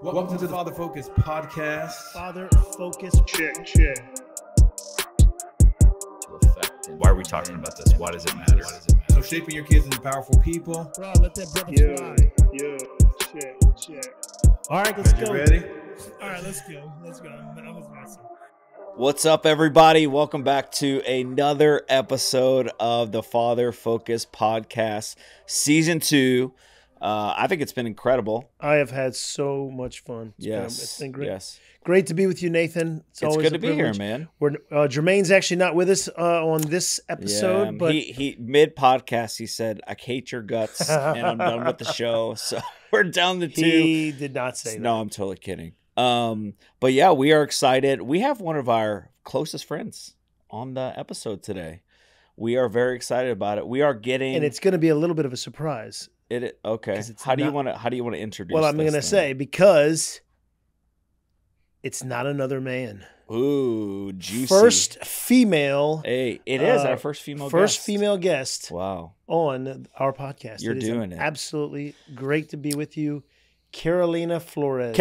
Welcome to the Father Focus podcast. Father Focus. Check. Why are we talking about this? Why does it matter? So shaping your kids into powerful people. Bro, let that brother fly. Check. All right, let's go. Ready? All right, let's go. That was awesome. What's up, everybody? Welcome back to another episode of the Father Focus podcast, season 2. I think it's been incredible. I have had so much fun. It's been great. Yes. Great to be with you, Nathan. It's always good to be here, man. Jermaine's actually not with us on this episode, but he mid podcast he said, "I hate your guts and I'm done with the show." So we're down to 2. He did not say that. No, I'm totally kidding. But yeah, we are excited. We have one of our closest friends on the episode today. We are very excited about it. We are getting, and it's going to be a little bit of a surprise. Okay. How do you want to introduce? Well, I'm going to say because it's not another man. Ooh, juicy. First female. Hey, it is our first female guest. First female guest. Wow. On our podcast. You're doing it. Absolutely great to be with you, Carolina Flores.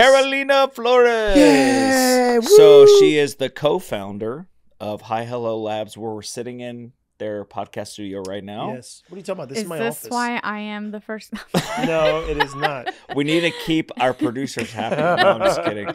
Yeah, so she is the co-founder of Hi Hello Labs, where we're sitting in their podcast studio right now. Yes. What are you talking about? This is my office. office. Is this why I am the first? No, it is not. We need to keep our producers happy. No, I'm just kidding.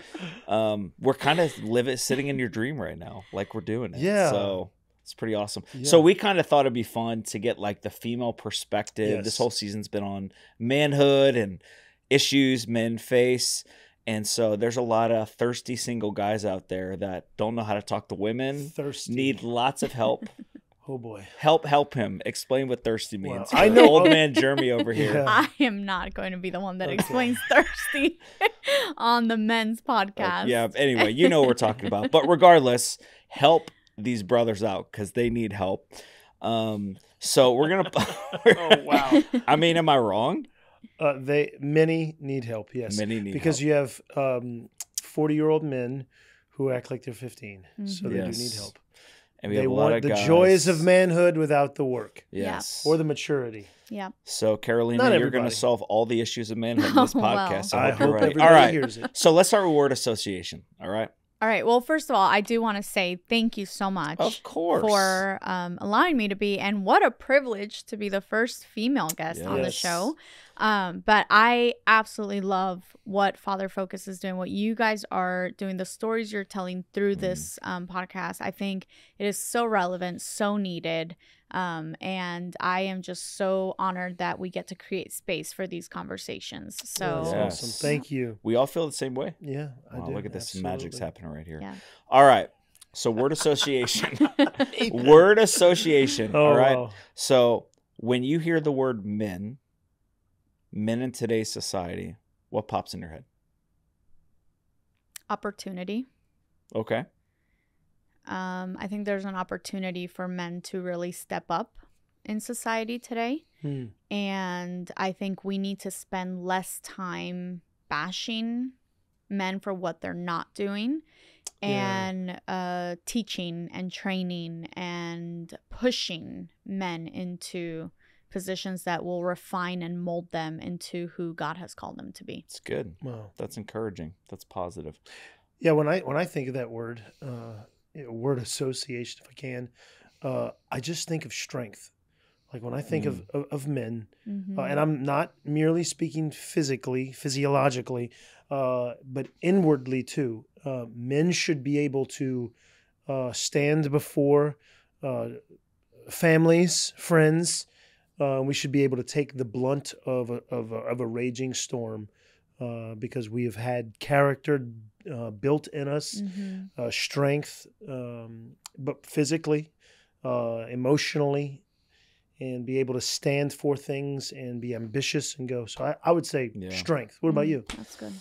We're kind of sitting in your dream right now, like we're doing it. Yeah. So it's pretty awesome. Yeah. So we kind of thought it'd be fun to get like the female perspective. Yes. This whole season's been on manhood and issues men face. And so there's a lot of thirsty single guys out there that don't know how to talk to women. Thirsty. Need lots of help. Oh boy. Help him. Explain what thirsty means. Well, I know old man Jeremy over here. Yeah. I am not going to be the one that explains thirsty on the men's podcast. Yeah. Anyway, you know what we're talking about. But regardless, help these brothers out because they need help. So we're gonna. Oh wow. I mean, am I wrong? Many need help. Yes. Many need because help. you have 40-year-old men who act like they're 15, so they do need help. And we They have a lot want of the guys. joys of manhood without the work. Yes. Or the maturity. Yeah. So Carolina, Not you're going everybody. to solve all the issues of manhood in this Oh, wow. podcast. So I hope you're hope ready. everybody All right. hears it. So let's start with word association. All right. All right. Well, first of all, I do want to say thank you so much. Of course. For allowing me to be, and what a privilege to be the first female guest on the Yes. show. But I absolutely love what Father Focus is doing, what you guys are doing, the stories you're telling through this podcast. I think it is so relevant, so needed. And I am just so honored that we get to create space for these conversations. So That's Yes. awesome. Thank you. We all feel the same way. Yeah, I Wow, do. look at this. Magic's Absolutely. happening right here. yeah. All right. So word association. Word association. Oh, all right. wow. So when you hear the word men in today's society, what pops in your head? Opportunity. Okay. I think there's an opportunity for men to really step up in society today. And I think we need to spend less time bashing men for what they're not doing and teaching and training and pushing men into positions that will refine and mold them into who God has called them to be. It's good. Wow. That's encouraging. That's positive. Yeah, when I think of that word, word association, if I can, I just think of strength. Like when I think of men, and I'm not merely speaking physiologically, but inwardly too. Men should be able to stand before families, friends. We should be able to take the blunt of a raging storm because we have had character built in us, strength, but physically, emotionally, and be able to stand for things and be ambitious and go. So I would say strength. What about you? That's good.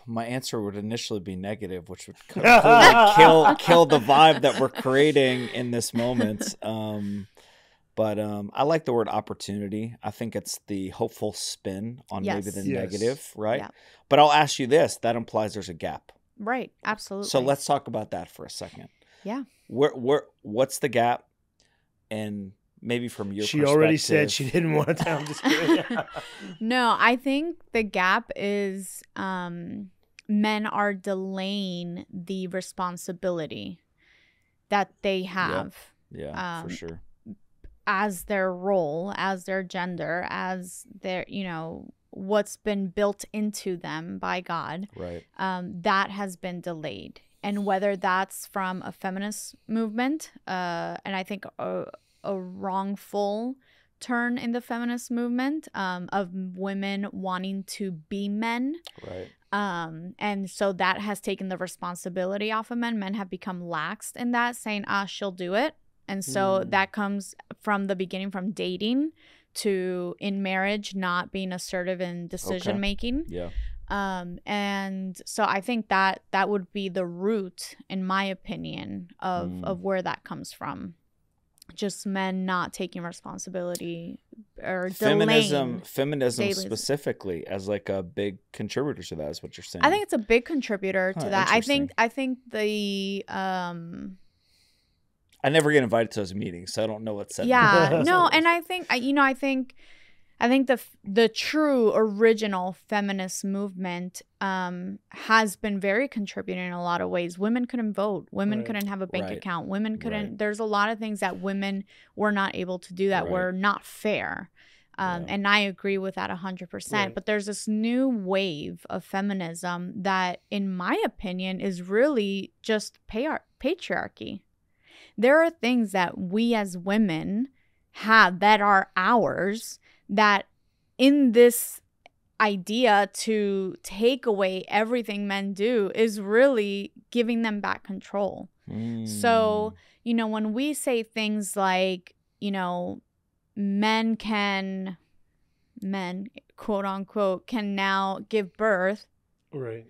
My answer would initially be negative, which would completely kill the vibe that we're creating in this moment. But I like the word opportunity. I think it's the hopeful spin on maybe the negative, right? Yeah. But I'll ask you this. That implies there's a gap. Right. Absolutely. So let's talk about that for a second. Yeah. What's the gap? And maybe from your She already said perspective. she didn't want to. I'm just kidding. No, I think the gap is men are delaying the responsibility that they have Yeah, for sure. as their role, as their gender, as their, what's been built into them by God. Right. That has been delayed. And whether that's from a feminist movement, and I think a wrongful turn in the feminist movement of women wanting to be men. Right. And so that has taken the responsibility off of men. Men have become laxed in that, saying, she'll do it. And so that comes from the beginning, from dating to in marriage, not being assertive in decision making. Yeah. And so I think that would be the root, in my opinion, of where that comes from. Just men not taking responsibility or delaying. Feminism specifically as like a big contributor to that is what you're saying. I think it's a big contributor to that. I think the I never get invited to those meetings, so I don't know what's said. Yeah, no, and I think the true original feminist movement has been very contributing in a lot of ways. Women couldn't vote. Women couldn't have a bank account. Women couldn't. There's a lot of things that women were not able to do that were not fair. And I agree with that 100%. Right. But there's this new wave of feminism that, in my opinion, is really just patriarchy. There are things that we as women have that are ours, that in this idea to take away everything men do is really giving them back control. So, when we say things like, men, quote unquote, can now give birth. Right.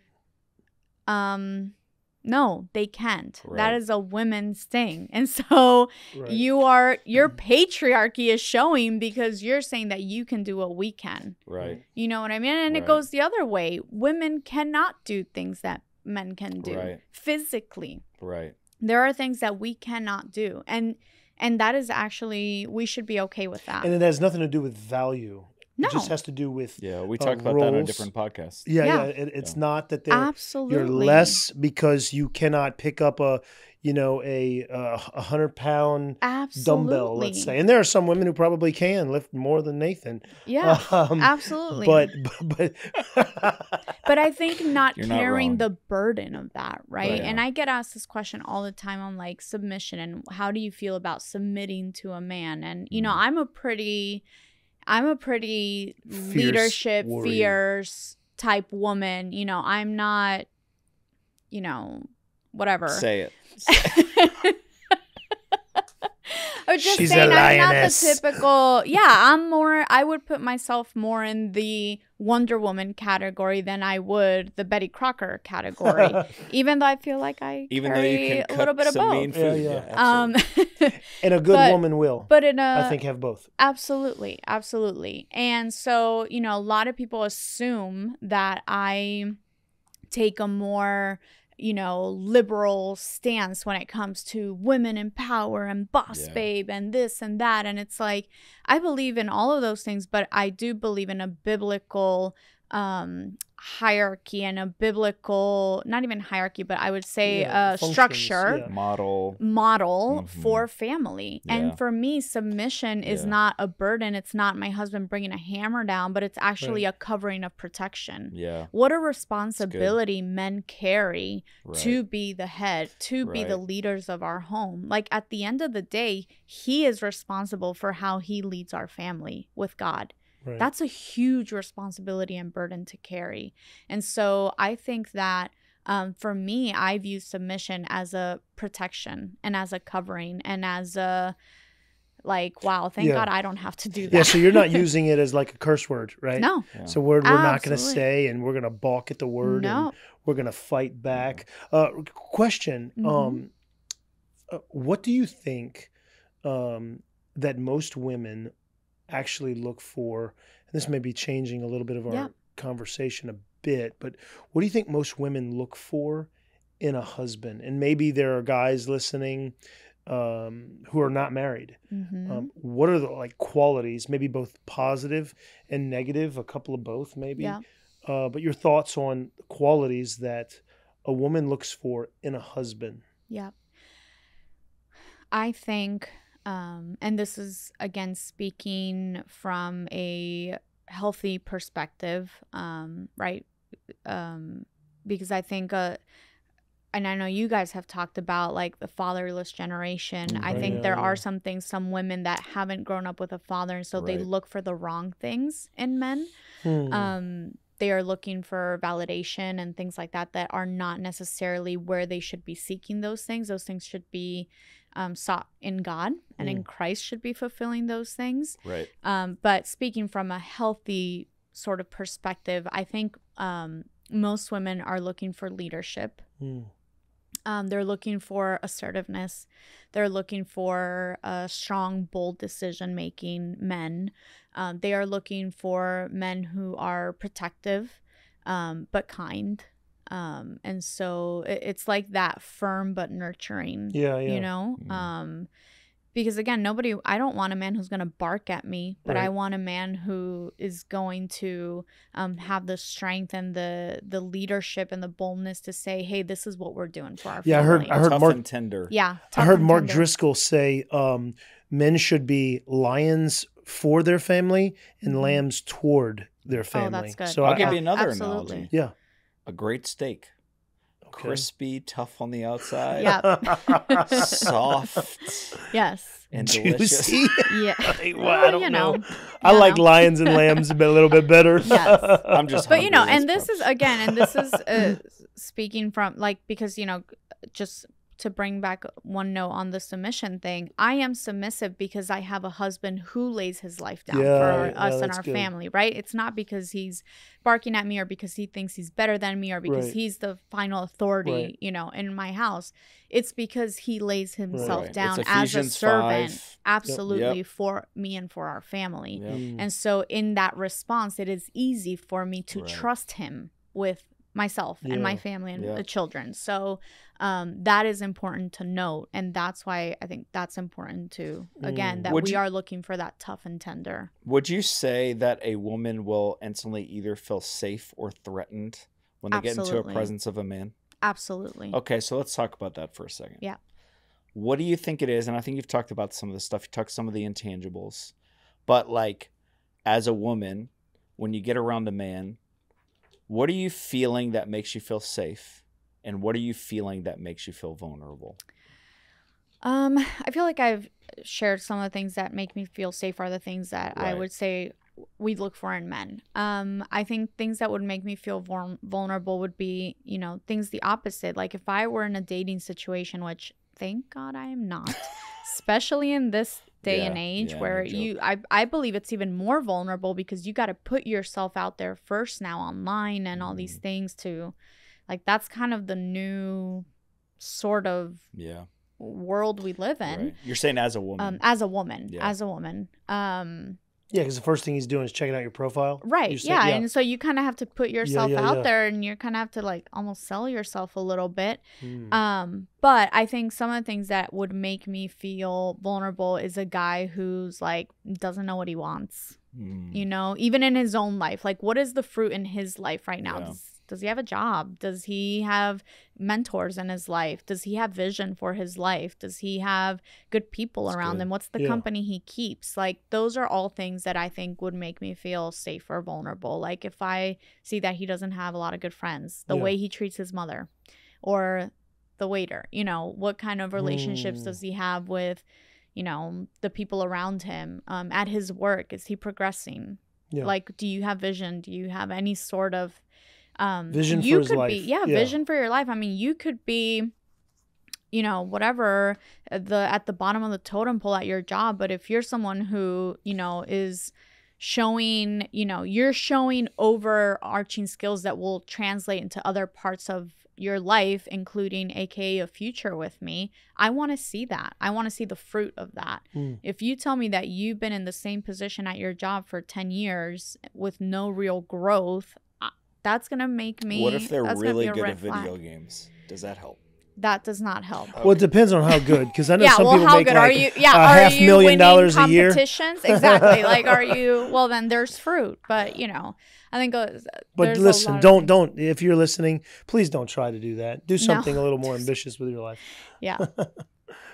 No, they can't. Right. That is a women's thing. And so your patriarchy is showing because you're saying that you can do what we can. Right. You know what I mean? And it goes the other way. Women cannot do things that men can do physically. Right. There are things that we cannot do. And that is actually, we should be okay with that. And it has nothing to do with value. No. It just has to do with we talked about that on a different podcast. It's not that you're less because you cannot pick up a 100-pound dumbbell, let's say. And there are some women who probably can lift more than Nathan. Yeah, absolutely. But I think not carrying the burden of that, right? And I get asked this question all the time on like submission and how do you feel about submitting to a man? And I'm a pretty leadership, fierce type woman. I'm not, whatever. Say it. I was just She's saying, a I'm not the lioness. typical. I would put myself more in the Wonder Woman category than I would the Betty Crocker category. Even though I feel like I carry a little bit of both. Mean food. And a good woman will. But I think have both. Absolutely. And so, a lot of people assume that I take a more liberal stance when it comes to women in power and boss babe and this and that. And it's like, I believe in all of those things, but I do believe in a biblical hierarchy and a biblical, not even hierarchy, but I would say structure, model for family. And for me, submission is not a burden. It's not my husband bringing a hammer down, but it's actually a covering of protection. What a responsibility men carry to be the head, to be the leaders of our home. Like at the end of the day, he is responsible for how he leads our family with God. Right. That's a huge responsibility and burden to carry. And so I think that for me, I view submission as a protection and as a covering and as a like, wow, thank God I don't have to do that. Yeah, so you're not using it as like a curse word, right? No. It's a word we're not going to say, and we're going to balk at the word, and we're going to fight back. Question, what do you think that most women actually look for, and this may be changing a little bit of our conversation a bit, but what do you think most women look for in a husband? And maybe there are guys listening who are not married. What are the like qualities, maybe both positive and negative, a couple of both maybe, Yeah. but your thoughts on qualities that a woman looks for in a husband? Yeah. I think, and this is again speaking from a healthy perspective, right? Because I think, and I know you guys have talked about like the fatherless generation. I think there are some things, some women that haven't grown up with a father, and so they look for the wrong things in men. They are looking for validation and things like that that are not necessarily where they should be seeking those things. Those things should be sought in God, and in Christ should be fulfilling those things. Right. But speaking from a healthy sort of perspective, I think most women are looking for leadership. They're looking for assertiveness. They're looking for strong, bold decision-making men. They are looking for men who are protective, but kind. And so it's like that firm but nurturing, you know? Because again, I don't want a man who's going to bark at me, but I want a man who is going to have the strength and the leadership and the boldness to say, hey, this is what we're doing for our family. I heard tough Mark and tender. Yeah. I heard Mark Driscoll say men should be lions for their family and lambs toward their family. Oh, that's good. So I'll give you another analogy. Yeah. A great steak. Crispy, tough on the outside. Yeah. Soft. Yes. And delicious. Juicy. Yeah. Well, I don't know. I You like know. lions and lambs a little bit better. Yes. I'm just But, you know, hungry, and that's this is, again, and this is speaking from, like, because, you know, just to bring back one note on the submission thing, I am submissive because I have a husband who lays his life down for us and our family, right? It's not because he's barking at me or because he thinks he's better than me or because he's the final authority, you know, in my house. It's because he lays himself down as a servant, absolutely, for me and for our family. And so in that response, it is easy for me to trust him with myself and my family and the children. So that is important to note, and that's why I think that's important to, again, that we are looking for that tough and tender. Would you say that a woman will instantly either feel safe or threatened when they get into a presence of a man? Absolutely. Okay, so let's talk about that for a second. Yeah. What do you think it is? And I think you've talked about some of the stuff. You talked some of the intangibles. But like, as a woman, when you get around a man, what are you feeling that makes you feel safe? And what are you feeling that makes you feel vulnerable? I feel like I've shared some of the things that make me feel safe are the things that I would say we look for in men. I think things that would make me feel vulnerable would be, you know, things the opposite. Like if I were in a dating situation, which thank God I am not, especially in this day and age where I believe it's even more vulnerable because you got to put yourself out there first now online and all these things to, like, that's kind of the new sort of world we live in. Right. You're saying as a woman. As a woman. Yeah, because the first thing he's doing is checking out your profile. Right. And so you kind of have to put yourself out there, and you kind of have to like almost sell yourself a little bit. But I think some of the things that would make me feel vulnerable is a guy who's like doesn't know what he wants. You know, even in his own life, like what is the fruit in his life right now? Does he have a job? Does he have mentors in his life? Does he have vision for his life? Does he have good people around him? What's the company he keeps? Like, those are all things that I think would make me feel safe or vulnerable. Like, if I see that he doesn't have a lot of good friends, the way he treats his mother or the waiter, you know, what kind of relationships does he have with, you know, the people around him? At his work, is he progressing? Like, do you have vision? Do you have any sort of vision for his life? Vision for your life. I mean, you could be, you know, whatever, at the bottom of the totem pole at your job, but if you're someone who, you know, is showing, you know, you're showing overarching skills that will translate into other parts of your life, including aka a future with me, I want to see that. I want to see the fruit of that. If you tell me that you've been in the same position at your job for 10 years with no real growth, that's going to make me... What if they're really good at video games? Does that help? that does not help. Well, it depends on how good, because I know Yeah, some well, people how make good like are you? Yeah, are $500,000 you winning a year. competitions? Exactly. Like, are you? Well, then there's fruit. But you know, I think. But there's listen, a lot of don't. If you're listening, please don't try to do that. Do something a little more ambitious with your life. Yeah.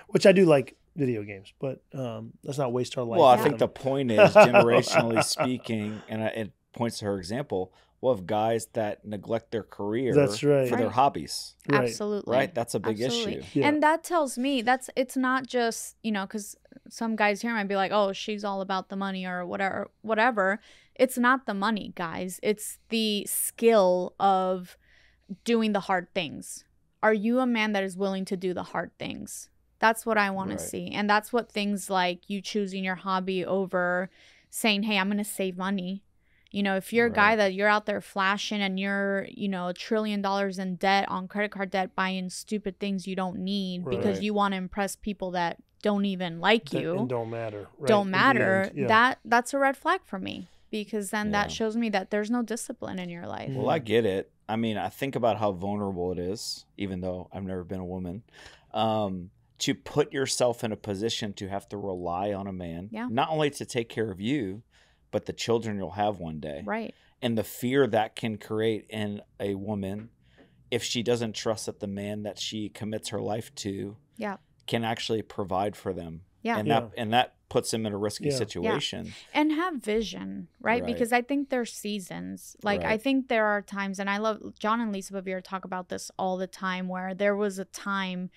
Which I do like video games, but let's not waste our life. Well, I with think the them. point is, generationally speaking, and it points to her example. We'll have guys that neglect their career That's right. for their hobbies. Right. Absolutely. Right? That's a big Absolutely. issue. Yeah. And that tells me it's not just, you know, because some guys here might be like, oh, she's all about the money or whatever. It's not the money, guys. It's the skill of doing the hard things. Are you a man that is willing to do the hard things? That's what I want to see. And that's what things like you choosing your hobby over saying, hey, I'm going to save money. You know, if you're a guy that you're out there flashing and you're, you know, $1 trillion in debt on credit card debt, buying stupid things you don't need because you want to impress people that don't even like you. And don't matter. Right? Don't matter. Yeah. That's a red flag for me, because then that shows me that there's no discipline in your life. Well, I get it. I mean, I think about how vulnerable it is, even though I've never been a woman, to put yourself in a position to have to rely on a man, not only to take care of you, but the children you'll have one day. Right. And the fear that can create in a woman if she doesn't trust that the man that she commits her life to can actually provide for them. Yeah. And that puts them in a risky situation. And have vision, right? Because I think there's seasons. Like, I think there are times, and I love John and Lisa Bevere talk about this all the time, where there was a time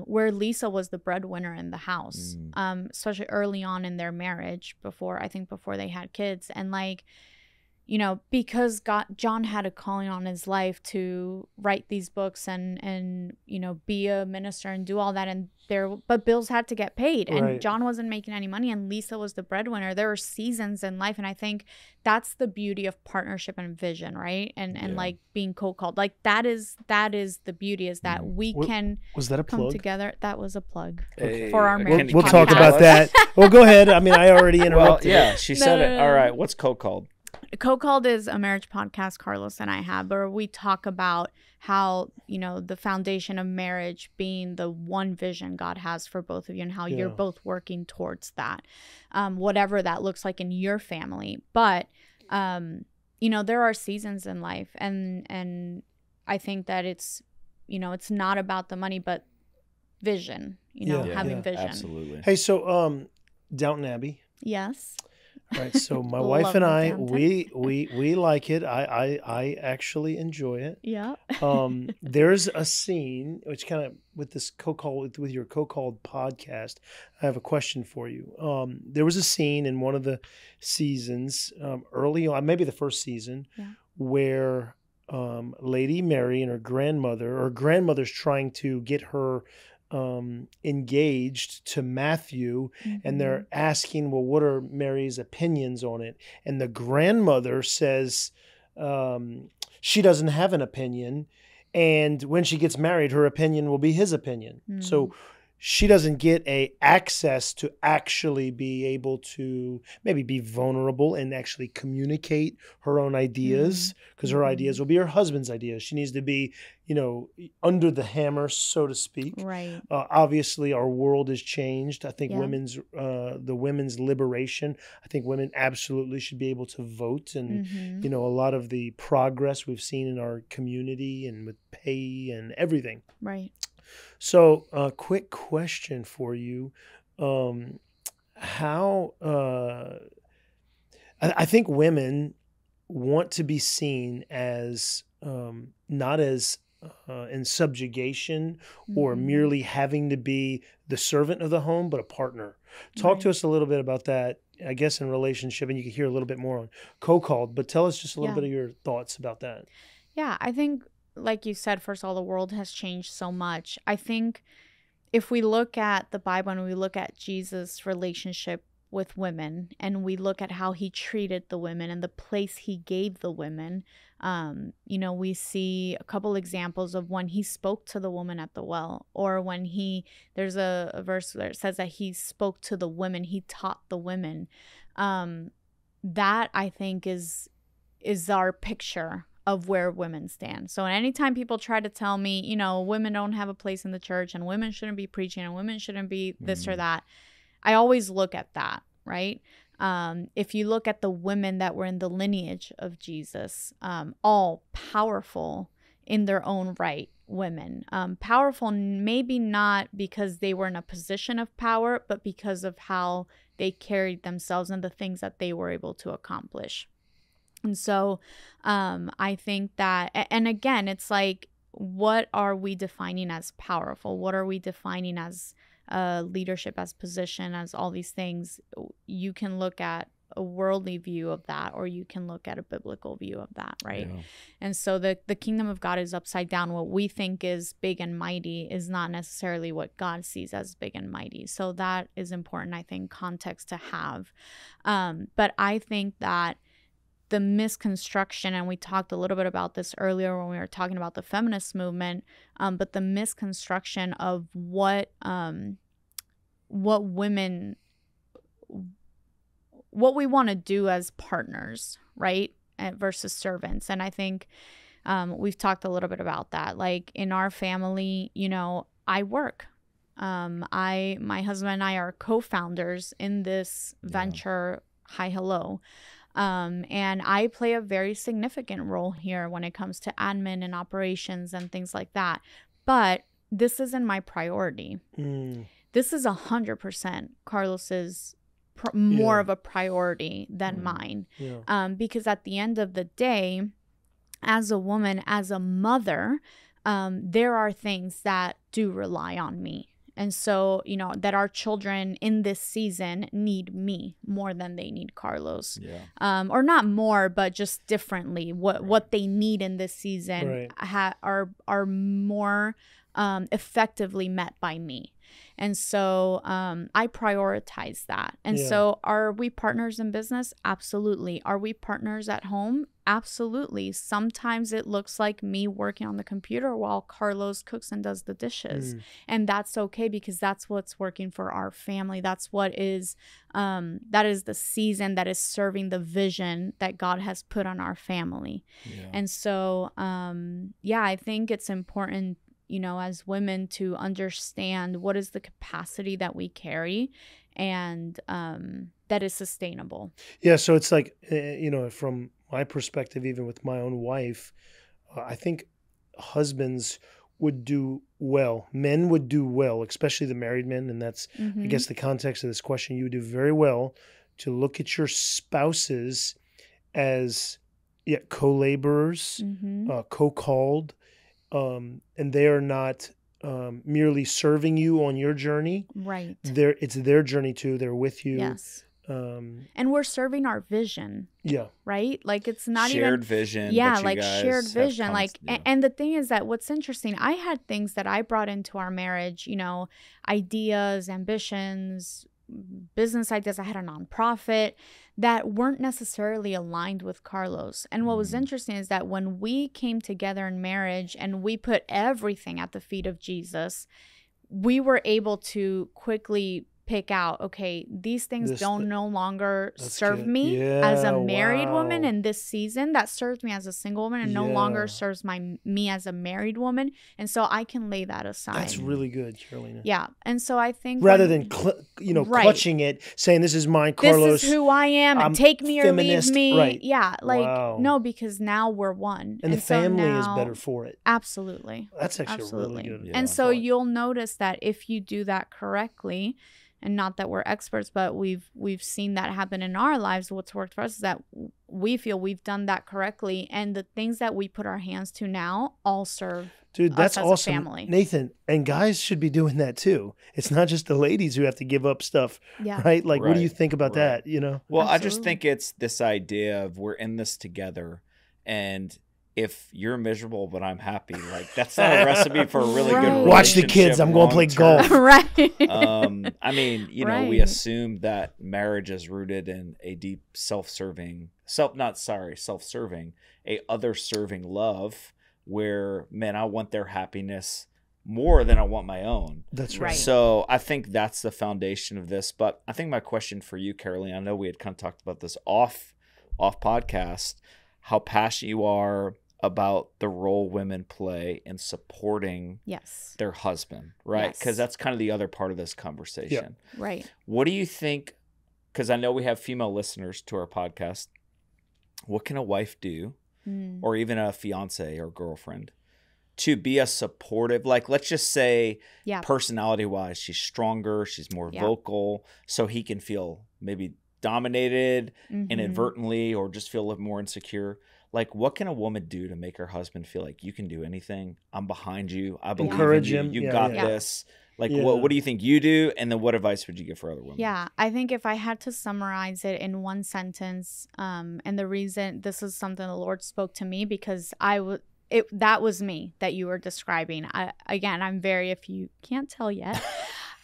where Lisa was the breadwinner in the house, especially early on in their marriage, before they had kids. And like, you know, because John had a calling on his life to write these books and you know, be a minister and do all that, but bills had to get paid, and John wasn't making any money, and Lisa was the breadwinner. There were seasons in life, and I think that's the beauty of partnership and vision, right? And like being co-called, like that is the beauty, is that we can was that a come plug? together. That was a plug Hey, for our marriage. We'll talk about that. Well, go ahead. I mean, I already interrupted. Well, yeah, she said it. All right, what's co-called? Co-called is a marriage podcast Carlos and I have, where we talk about how, you know, the foundation of marriage being the one vision God has for both of you, and how you're both working towards that, whatever that looks like in your family. But, you know, there are seasons in life, and I think that it's, you know, it's not about the money, but vision, you know, having vision. Absolutely. Hey, so Downton Abbey. Yes. Right, so my wife and I, we like it. I actually enjoy it. Yeah. There's a scene which kind of with this with your co-called podcast, I have a question for you. There was a scene in one of the seasons early on, maybe the first season, where Lady Mary and her grandmother's trying to get her engaged to Matthew, and they're asking, well, what are Mary's opinions on it? And the grandmother says she doesn't have an opinion, and when she gets married, her opinion will be his opinion. So she doesn't get access to actually be able to maybe be vulnerable and actually communicate her own ideas, because her ideas will be her husband's ideas. She needs to be, you know, under the hammer, so to speak. Right. Obviously, our world has changed. I think the women's liberation. I think women absolutely should be able to vote, and you know, a lot of the progress we've seen in our community and with pay and everything. Right. So, quick question for you. How I think women want to be seen as not as in subjugation or merely having to be the servant of the home, but a partner. Talk to us a little bit about that, I guess, in relationship, and you can hear a little bit more on co-called, but tell us just a little bit of your thoughts about that. Yeah, I think, like you said, first of all, the world has changed so much. I think if we look at the Bible and we look at Jesus' relationship with women, and we look at how he treated the women and the place he gave the women, you know, we see a couple examples of when he spoke to the woman at the well, or when there's a verse where it says that he spoke to the women, he taught the women. That, I think, is our picture of where women stand. So anytime people try to tell me, you know, women don't have a place in the church and women shouldn't be preaching and women shouldn't be this or that, I always look at that, right? If you look at the women that were in the lineage of Jesus, all powerful in their own right women. Powerful maybe not because they were in a position of power, but because of how they carried themselves and the things that they were able to accomplish. And so I think that, and again, it's like, what are we defining as powerful? What are we defining as leadership, as position, as all these things? You can look at a worldly view of that, or you can look at a biblical view of that, right? Yeah. And so the kingdom of God is upside down. What we think is big and mighty is not necessarily what God sees as big and mighty. So that is important, I think, context to have. But I think that the misconstruction, and we talked a little bit about this earlier when we were talking about the feminist movement, but the misconstruction of what women, what we want to do as partners, right, versus servants. And I think we've talked a little bit about that. Like in our family, you know, I work. My husband and I are co-founders in this venture, Hi Hello. And I play a very significant role here when it comes to admin and operations and things like that. But this isn't my priority. This is 100% Carlos's more of a priority than mine. Because at the end of the day, as a woman, as a mother, there are things that do rely on me. And so, you know, that our children in this season need me more than they need Carlos. Or not more, but just differently. What they need in this season are more effectively met by me. And so I prioritize that. And so are we partners in business? Absolutely. Are we partners at home? Absolutely. Sometimes it looks like me working on the computer while Carlos cooks and does the dishes. And that's okay, because that's what's working for our family. That's what is, that is the season that is serving the vision that God has put on our family. And so, I think it's important, you know, as women, to understand what is the capacity that we carry and that is sustainable. Yeah. So it's like, you know, from my perspective, even with my own wife, I think husbands would do well. Men would do well, especially the married men. And that's, I guess, the context of this question. You would do very well to look at your spouses as co-laborers, co-called, and they are not merely serving you on your journey. Right. It's their journey too. They're with you. Yes. And we're serving our vision. Right? Like it's not shared vision. Like shared vision. Like, and the thing is that what's interesting, I had things that I brought into our marriage, you know, ideas, ambitions, business ideas. I had a nonprofit that weren't necessarily aligned with Carlos. And what was interesting is that when we came together in marriage and we put everything at the feet of Jesus, we were able to quickly pick out, okay, these things no longer serve me as a married woman in this season. That serves me as a single woman and no longer serves me as a married woman. And so I can lay that aside. That's really good, Carolina. Yeah. And so I think rather than clutching it, saying this is mine, Carlos. This is who I am. And take me feminist, or leave me. Right. Yeah. Like no, because now we're one. And the family is better for it. Absolutely. That's actually really good. Yeah, and so you'll notice that if you do that correctly, and not that we're experts, but we've seen that happen in our lives. What's worked for us is that we feel we've done that correctly, and the things that we put our hands to now all serve that's us as awesome, a family. Nathan. And guys should be doing that too. It's not just the ladies who have to give up stuff, right? Like, what do you think about that? You know? Well, absolutely. I just think it's this idea of we're in this together, and if you're miserable but I'm happy, like that's not a recipe for a really good relationship. Watch the kids. I'm going to play golf. Right. I mean, you know, we assume that marriage is rooted in a deep self-serving, a other-serving love where, man, I want their happiness more than I want my own. That's right. So I think that's the foundation of this. But I think my question for you, Caroline, I know we had kind of talked about this off podcast, how passionate you are about the role women play in supporting Yes. their husband, right? Because Yes. that's kind of the other part of this conversation. Right. What do you think? Because I know we have female listeners to our podcast. What can a wife do, or even a fiance or girlfriend, to be a supportive, like, let's just say Yeah. personality wise, she's stronger, she's more Yeah. vocal, so he can feel maybe dominated inadvertently or just feel a little more insecure. Like, what can a woman do to make her husband feel like you can do anything? I'm behind you. I believe Encourage in you. him. You Yeah, got yeah. this. Like, Yeah. what do you think you do? And then what advice would you give for other women? Yeah, I think if I had to summarize it in one sentence, and the reason this is something the Lord spoke to me because that was me that you were describing. I'm very, if you can't tell yet,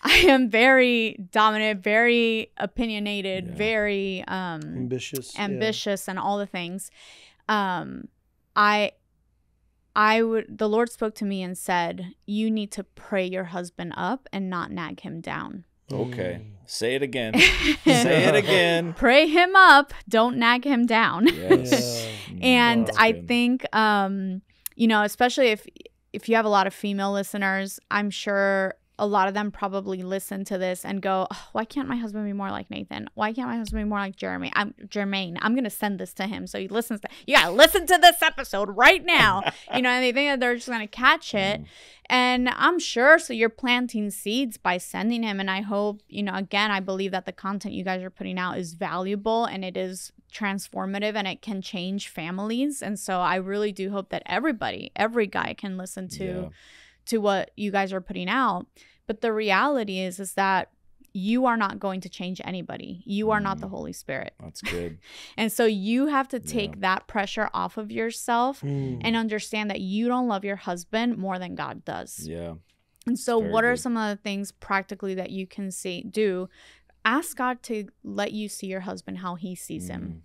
I am very dominant, very opinionated, very ambitious, and all the things. The Lord spoke to me and said, you need to pray your husband up and not nag him down. Okay. Say it again. Say it again. Pray him up. Don't nag him down. Yes. And That's I good. think, especially if you have a lot of female listeners, I'm sure a lot of them probably listen to this and go, oh, why can't my husband be more like Nathan? Why can't my husband be more like Jermaine? I'm going to send this to him. So he listens to, you got to listen to this episode right now. And they think that they're just going to catch it. And I'm sure, so you're planting seeds by sending him. And I hope, again, I believe that the content you guys are putting out is valuable and it is transformative and it can change families. And so I really do hope that every guy can listen to what you guys are putting out. But the reality is that you are not going to change anybody. You are not the Holy Spirit. That's good. And so you have to take that pressure off of yourself and understand that you don't love your husband more than God does. Yeah. And so Very what are good. some of the things practically that you can do? Ask God to let you see your husband how he sees him.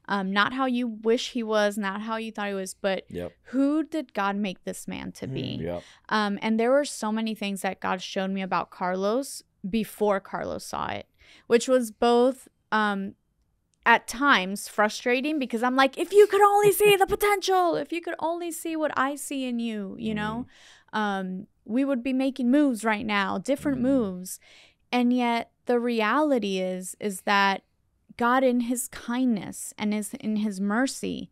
Not how you wish he was, not how you thought he was, but who did God make this man to be? Yep. And there were so many things that God showed me about Carlos before Carlos saw it, which was both at times frustrating because I'm like, if you could only see the potential, if you could only see what I see in you, we would be making moves right now, different moves. And yet the reality is that God in his kindness and in his mercy,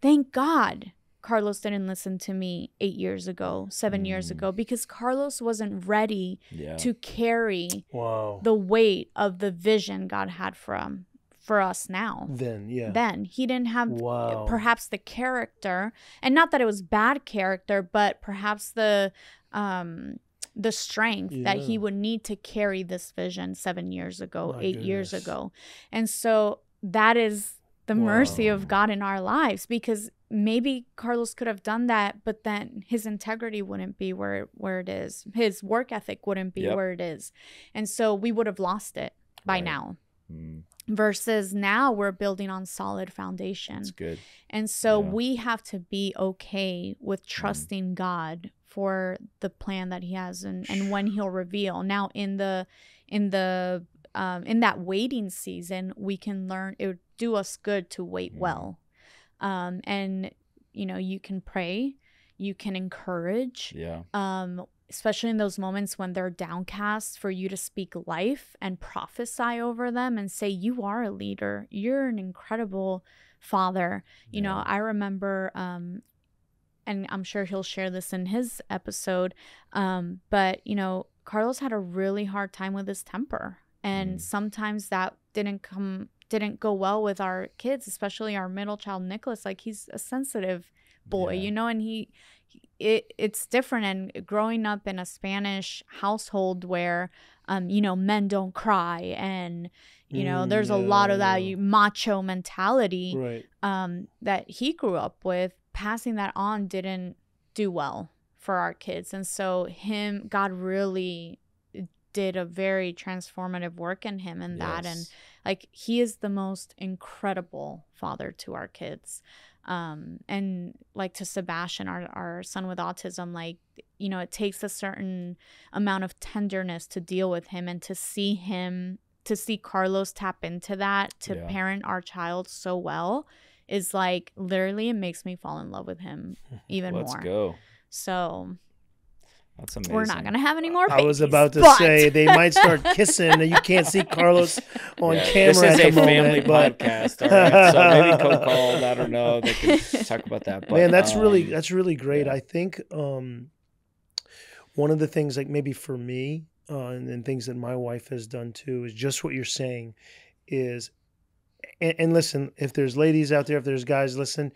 thank God Carlos didn't listen to me 8 years ago, 7 years ago, because Carlos wasn't ready to carry the weight of the vision God had for us now. Then he didn't have perhaps the character, and not that it was bad character, but perhaps the strength that he would need to carry this vision 7 years ago, 8 years ago. And so that is the mercy of God in our lives, because maybe Carlos could have done that, but then his integrity wouldn't be where it is. His work ethic wouldn't be where it is. And so we would have lost it by now. Versus now we're building on solid foundation. That's good. And so we have to be okay with trusting God for the plan that he has and when he'll reveal. Now in that waiting season, we can learn, it would do us good to wait well. And you can pray, you can encourage, especially in those moments when they're downcast, for you to speak life and prophesy over them and say, you are a leader. You're an incredible father. I remember, and I'm sure he'll share this in his episode, but, Carlos had a really hard time with his temper. And sometimes that didn't go well with our kids, especially our middle child, Nicholas. Like, he's a sensitive boy, and it's different. And growing up in a Spanish household where, men don't cry, and, there's a lot of that macho mentality that he grew up with, passing that on didn't do well for our kids. And so God really did a very transformative work in him in that. And like, he is the most incredible father to our kids. And like to Sebastian, our son with autism, like, it takes a certain amount of tenderness to deal with him, and to see Carlos tap into that, to parent our child so well, is like literally it makes me fall in love with him even more. Let's go. So That's amazing. we're not gonna have any more I was babies, about to but- say they might start kissing. You can't see Carlos on camera This is at the a family moment, but podcast. All right. So maybe co-called. I don't know. They can talk about that. But, man, that's really great. yeah. I think one of the things, like maybe for me, and things that my wife has done too, is just what you're saying. Is and listen, if there's ladies out there, if there's guys, listen,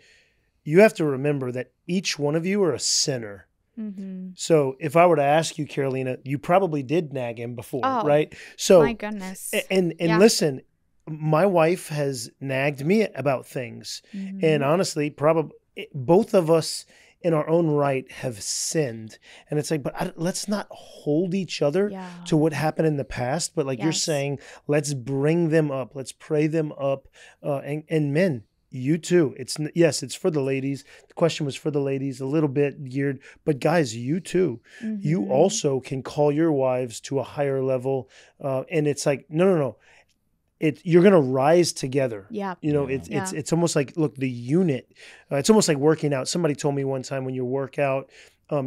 you have to remember that each one of you are a sinner. Mm-hmm. So if I were to ask you, Carolina, you probably did nag him before, Oh, right? So my goodness. and Yeah. listen, my wife has nagged me about things, Mhm. and honestly, probably both of us in our own right have sinned, and it's like, but let's not hold each other Yeah. to what happened in the past. But like you're Yes. saying, let's bring them up, let's pray them up, and men. You too. Yes, it's for the ladies. The question was for the ladies, a little bit geared, but guys, you too. You Mhm. also can call your wives to a higher level, and it's like, no. You're gonna rise together. Yeah. You know, Yeah. it's almost like, look, the unit. It's almost like working out. Somebody told me one time when you work out,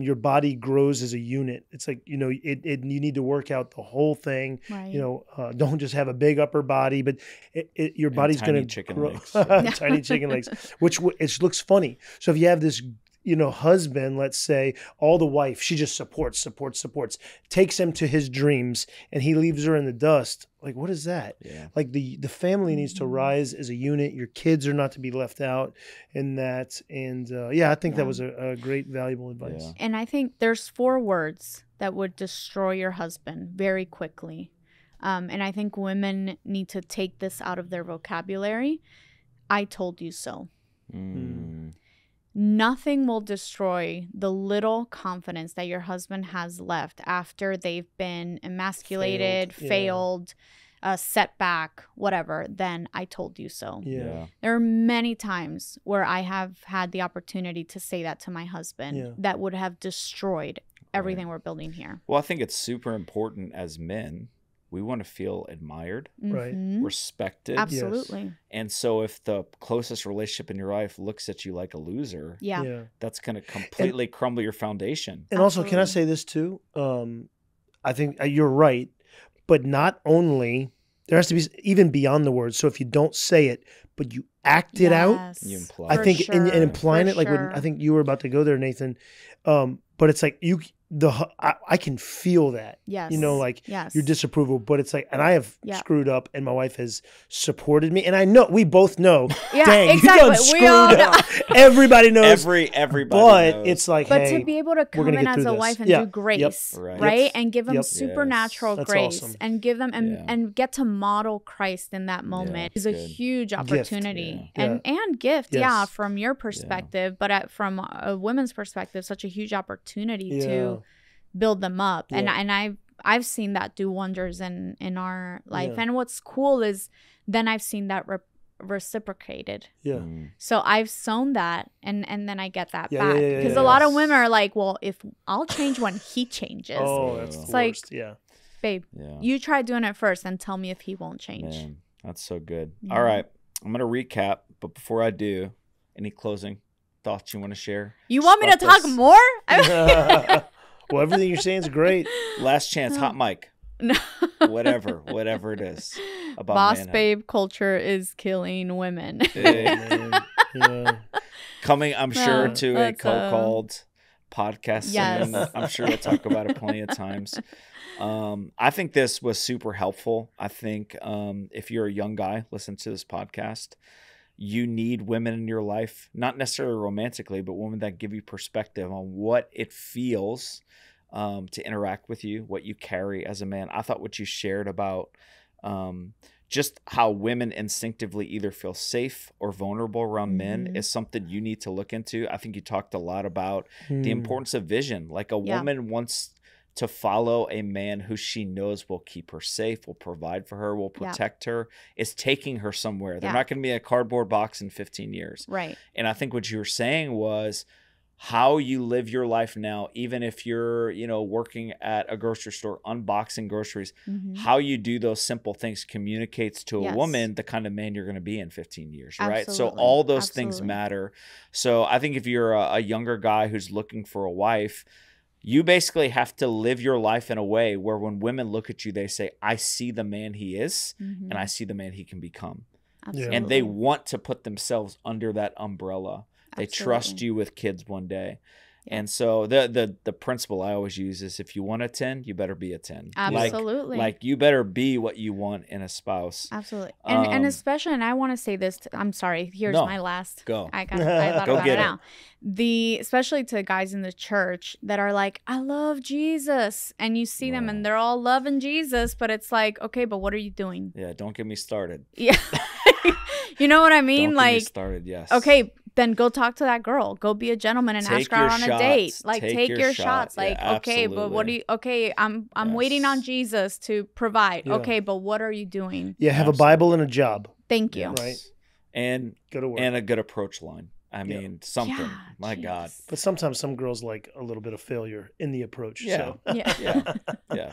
your body grows as a unit. It's like, you know, you need to work out the whole thing. Right. You know, don't just have a big upper body, but your body's tiny going to chicken grow. legs. Tiny chicken legs, which it looks funny. So if you have this, you know, husband, let's say, all the wife, she just supports, takes him to his dreams, and he leaves her in the dust. Like, what is that? Yeah. Like the family needs to rise as a unit. Your kids are not to be left out in that. And I think that was a great, valuable advice. Yeah. And I think there's 4 words that would destroy your husband very quickly. And I think women need to take this out of their vocabulary. I told you so. Mm. Nothing will destroy the little confidence that your husband has left after they've been emasculated, failed, setback, whatever, then I told you so. Yeah. There are many times where I have had the opportunity to say that to my husband that would have destroyed everything we're building here. Well, I think it's super important as men. We want to feel admired, Right. Mhm. respected. Absolutely. And so if the closest relationship in your life looks at you like a loser, Yeah. that's going to completely crumble your foundation. And also, can I Absolutely. say this too? I think you're right, but not only, there has to be even beyond the words. So if you don't say it, but you act it out, Yes. You imply I For think, and sure, implying for it, like when I sure. think you were about to go there, Nathan. But it's like I can feel that. Yes. You know, like yes. your disapproval, but it's like, and I have Yeah. screwed up, and my wife has supported me, and I know we both know. Yeah, dang, exactly. you done We screwed all know. up. Everybody knows. Everybody but knows. it's like, But hey, to be able to we're come gonna in get as through a this. wife and Yeah. do grace, Right. right? Yep. And give them Yep. supernatural That's grace awesome. and give them Yeah. and get to model Christ in that moment is a good. huge opportunity Yeah. and gift, Yes. yeah, from your perspective, but from a woman's perspective, such a huge opportunity to build them up. Yeah. And I've seen that do wonders in our life. Yeah. And what's cool is then I've seen that reciprocated. Yeah. Mm. So I've sown that and then I get that Yeah, back. yeah, yeah, Because yeah. a lot of women are like, well, if I'll change when he changes. Oh, that's It's the like- worst. Yeah. Babe, Yeah. you try doing it first and tell me if he won't change. Man, that's so good. Yeah. All right. I'm going to recap, but before I do, any closing thoughts you want to share? You want me to About talk this? more? Well, everything you're saying is great. Last chance, hot mic, No. whatever it is about Boss manhood. babe culture is killing women. Man. Yeah. Coming, I'm sure, No, to a that's, co-called podcast Yes. soon. I'm sure we'll talk about it plenty of times. I think this was super helpful. I think if you're a young guy, listen to this podcast. You need women in your life, not necessarily romantically, but women that give you perspective on what it feels to interact with you, what you carry as a man. I thought what you shared about just how women instinctively either feel safe or vulnerable around men Mhm. is something you need to look into. I think you talked a lot about the Hmm. importance of vision. Like a Yeah. woman wants to follow a man who she knows will keep her safe, will provide for her, will Yeah. protect her, is taking her somewhere. They're Yeah. not going to be in a cardboard box in 15 years. Right. And I think what you were saying was how you live your life now, even if you're, you know, working at a grocery store, unboxing groceries, how you do those simple things communicates to a woman the kind of man you're going to be in 15 years, right? So all those things matter. So I think if you're a younger guy who's looking for a wife, you basically have to live your life in a way where when women look at you, they say, I see the man he is, and I see the man he can become. Absolutely. And they want to put themselves under that umbrella. They trust you with kids one day. Yeah. And so the principle I always use is, if you want a 10, you better be a 10. Absolutely. Like you better be what you want in a spouse. Absolutely. And especially, and I want to say this, I'm sorry, here's my last. Go. I thought Go about get it now. Especially to guys in the church that are like, I love Jesus. And you see them and they're all loving Jesus, but it's like, okay, but what are you doing? Yeah, don't get me started. Yeah. You know what I mean? Don't like, get me started, yes. Okay, then go talk to that girl. Go be a gentleman and ask her out on a date. Like, take your shots. Like, yeah, okay, but what do you? Okay, I'm waiting on Jesus to provide. Yeah. Okay, but what are you doing? Yeah, have a Bible and a job. Thank you. Yes. Right. And go to work. And a good approach line. I mean, something. Yeah, my God. But sometimes some girls like a little bit of failure in the approach. Yeah. So. Yeah.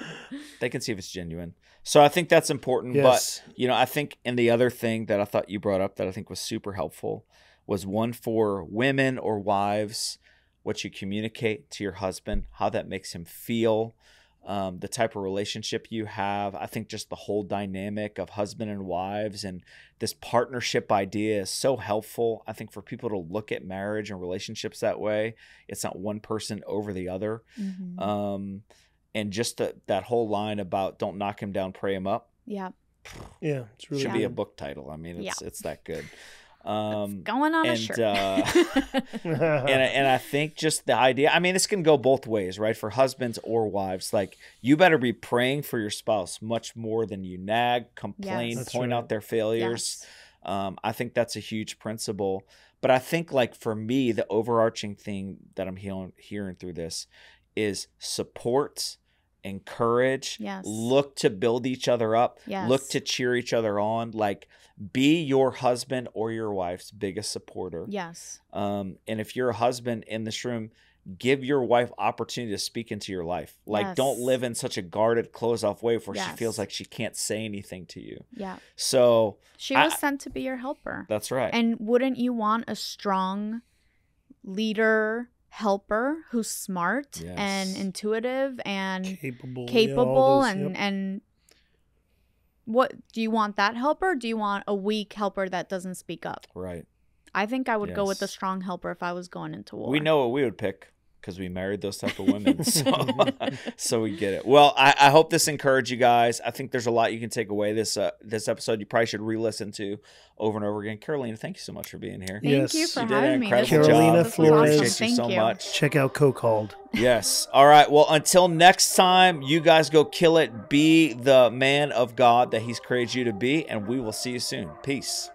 They can see if it's genuine. So I think that's important. Yes. But, you know, I think, and the other thing that I thought you brought up that I think was super helpful was one for women or wives, what you communicate to your husband, how that makes him feel, the type of relationship you have. I think just the whole dynamic of husband and wives and this partnership idea is so helpful. I think for people to look at marriage and relationships that way, it's not one person over the other. And just that whole line about don't knock him down, pray him up. Yeah. Yeah. It's really should be a book title. I mean, it's that good. It's going on a shirt. And I think just the idea, I mean, this can go both ways, right? For husbands or wives, like you better be praying for your spouse much more than you nag, complain, point out their failures. I think that's a huge principle. But I think like for me, the overarching thing that I'm hearing through this is support, encourage, look to build each other up, look to cheer each other on, like be your husband or your wife's biggest supporter. And if you're a husband in this room, give your wife opportunity to speak into your life. Like don't live in such a guarded, closed off way where she feels like she can't say anything to you. So she was sent to be your helper. That's right. And wouldn't you want a strong leader, helper who's smart and intuitive and capable and what do you want, that helper? Do you want a weak helper that doesn't speak up? Right. I think I would go with the strong helper if I was going into war. We know what we would pick because we married those type of women. So we get it. Well, I hope this encouraged you guys. I think there's a lot you can take away this episode. You probably should re-listen to over and over again. Carolina, thank you so much for being here. Thank you for having me. Carolina Flores. Awesome. Appreciate you so much. Check out Co-Called. Yes. All right. Well, until next time, you guys go kill it. Be the man of God that he's created you to be, and we will see you soon. Peace.